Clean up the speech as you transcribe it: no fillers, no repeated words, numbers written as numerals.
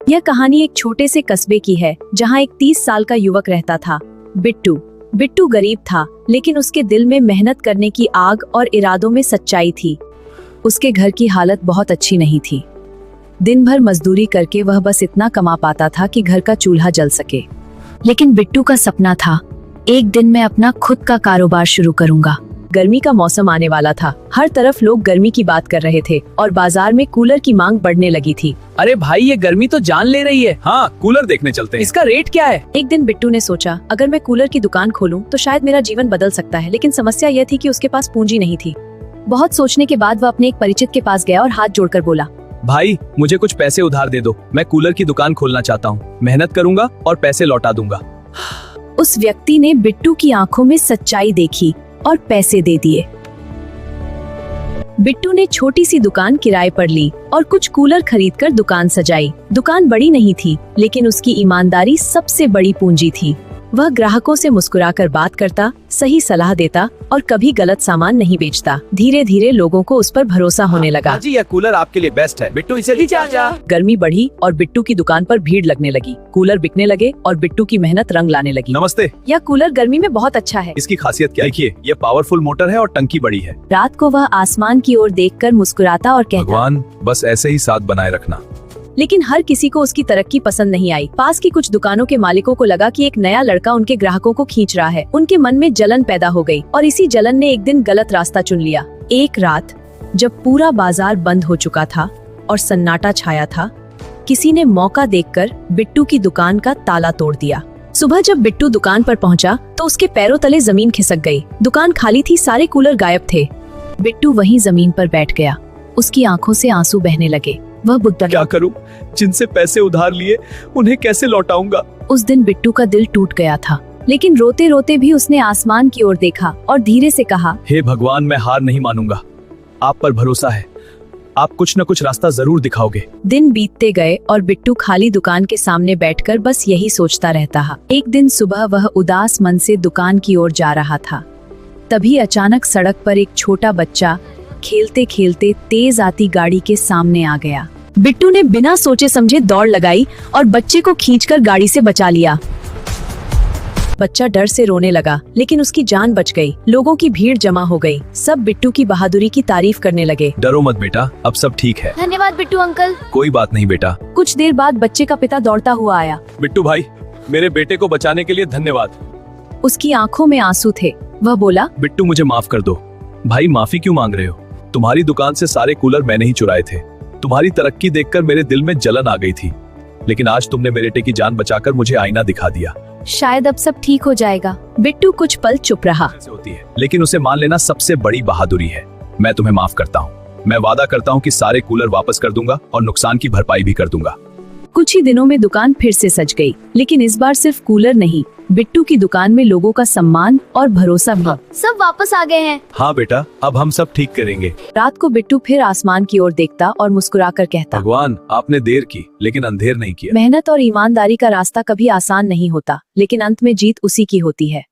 यह कहानी एक छोटे से कस्बे की है जहाँ एक 30 साल का युवक रहता था, बिट्टू। बिट्टू गरीब था, लेकिन उसके दिल में मेहनत करने की आग और इरादों में सच्चाई थी। उसके घर की हालत बहुत अच्छी नहीं थी। दिन भर मजदूरी करके वह बस इतना कमा पाता था कि घर का चूल्हा जल सके। लेकिन बिट्टू का सपना था, एक दिन मैं अपना खुद का कारोबार शुरू करूंगा। गर्मी का मौसम आने वाला था। हर तरफ लोग गर्मी की बात कर रहे थे और बाजार में कूलर की मांग बढ़ने लगी थी। अरे भाई, ये गर्मी तो जान ले रही है। हाँ, कूलर देखने चलते हैं। इसका रेट क्या है? एक दिन बिट्टू ने सोचा, अगर मैं कूलर की दुकान खोलूं तो शायद मेरा जीवन बदल सकता है। लेकिन समस्या यह थी कि उसके पास पूंजी नहीं थी। बहुत सोचने के बाद वह अपने एक परिचित के पास गया और हाथ जोड़कर बोला, भाई, मुझे कुछ पैसे उधार दे दो। मैं कूलर की दुकान खोलना चाहता हूँ। मेहनत करूंगा और पैसे लौटा दूंगा। उस व्यक्ति ने बिट्टू की आंखों में सच्चाई देखी और पैसे दे दिए। बिट्टू ने छोटी सी दुकान किराए पर ली और कुछ कूलर खरीदकर दुकान सजाई। दुकान बड़ी नहीं थी, लेकिन उसकी ईमानदारी सबसे बड़ी पूंजी थी। वह ग्राहकों से मुस्कुराकर बात करता, सही सलाह देता और कभी गलत सामान नहीं बेचता। धीरे धीरे लोगों को उस पर भरोसा होने लगा। जी, यह कूलर आपके लिए बेस्ट है। बिट्टू, इसे लीजिए आजा। गर्मी बढ़ी और बिट्टू की दुकान पर भीड़ लगने लगी। कूलर बिकने लगे और बिट्टू की मेहनत रंग लाने लगी। नमस्ते। यह कूलर गर्मी में बहुत अच्छा है। इसकी खासियत क्या है? देखिए, ये पावरफुल मोटर है और टंकी बड़ी है। रात को वह आसमान की ओर देखकर मुस्कुराता और कहता, भगवान, बस ऐसे ही साथ बनाए रखना। लेकिन हर किसी को उसकी तरक्की पसंद नहीं आई। पास की कुछ दुकानों के मालिकों को लगा कि एक नया लड़का उनके ग्राहकों को खींच रहा है। उनके मन में जलन पैदा हो गई और इसी जलन ने एक दिन गलत रास्ता चुन लिया। एक रात जब पूरा बाजार बंद हो चुका था और सन्नाटा छाया था, किसी ने मौका देखकर बिट्टू की दुकान का ताला तोड़ दिया। सुबह जब बिट्टू दुकान पर पहुंचा तो उसके पैरों तले जमीन खिसक गई। दुकान खाली थी, सारे कूलर गायब थे। बिट्टू वहीं जमीन पर बैठ गया। उसकी आंखों से आंसू बहने लगे। वह बुद्धा, क्या करूं? जिनसे पैसे उधार लिए उन्हें कैसे लौटाऊंगा? उस दिन बिट्टू का दिल टूट गया था, लेकिन रोते रोते भी उसने आसमान की ओर देखा और धीरे से कहा, हे भगवान, मैं हार नहीं मानूंगा। आप पर भरोसा है। आप कुछ न कुछ रास्ता जरूर दिखाओगे। दिन बीतते गए और बिट्टू खाली दुकान के सामने बैठकर बस यही सोचता रहता। एक दिन सुबह वह उदास मन से दुकान की ओर जा रहा था। तभी अचानक सड़क पर एक छोटा बच्चा खेलते खेलते तेज आती गाड़ी के सामने आ गया। बिट्टू ने बिना सोचे समझे दौड़ लगाई और बच्चे को खींचकर गाड़ी से बचा लिया। बच्चा डर से रोने लगा, लेकिन उसकी जान बच गई। लोगों की भीड़ जमा हो गई। सब बिट्टू की बहादुरी की तारीफ करने लगे। डरो मत बेटा, अब सब ठीक है। धन्यवाद बिट्टू अंकल। कोई बात नहीं बेटा। कुछ देर बाद बच्चे का पिता दौड़ता हुआ आया। बिट्टू भाई, मेरे बेटे को बचाने के लिए धन्यवाद। उसकी आंखों में आंसू थे। वह बोला, बिट्टू, मुझे माफ कर दो। भाई, माफी क्यों मांग रहे हो? तुम्हारी दुकान से सारे कूलर मैंने ही चुराए थे। तुम्हारी तरक्की देखकर मेरे दिल में जलन आ गई थी, लेकिन आज तुमने मेरे बेटे की जान बचाकर मुझे आईना दिखा दिया। शायद अब सब ठीक हो जाएगा। बिट्टू कुछ पल चुप रहा। होती है, लेकिन उसे मान लेना सबसे बड़ी बहादुरी है। मैं तुम्हें माफ करता हूँ। मैं वादा करता हूँ कि सारे कूलर वापस कर दूंगा और नुकसान की भरपाई भी कर दूंगा। कुछ ही दिनों में दुकान फिर से सज गई, लेकिन इस बार सिर्फ कूलर नहीं, बिट्टू की दुकान में लोगों का सम्मान और भरोसा भी। सब वापस आ गए हैं। हाँ बेटा, अब हम सब ठीक करेंगे। रात को बिट्टू फिर आसमान की ओर देखता और मुस्कुराकर कहता, भगवान, आपने देर की, लेकिन अंधेर नहीं किया। मेहनत और ईमानदारी का रास्ता कभी आसान नहीं होता, लेकिन अंत में जीत उसी की होती है।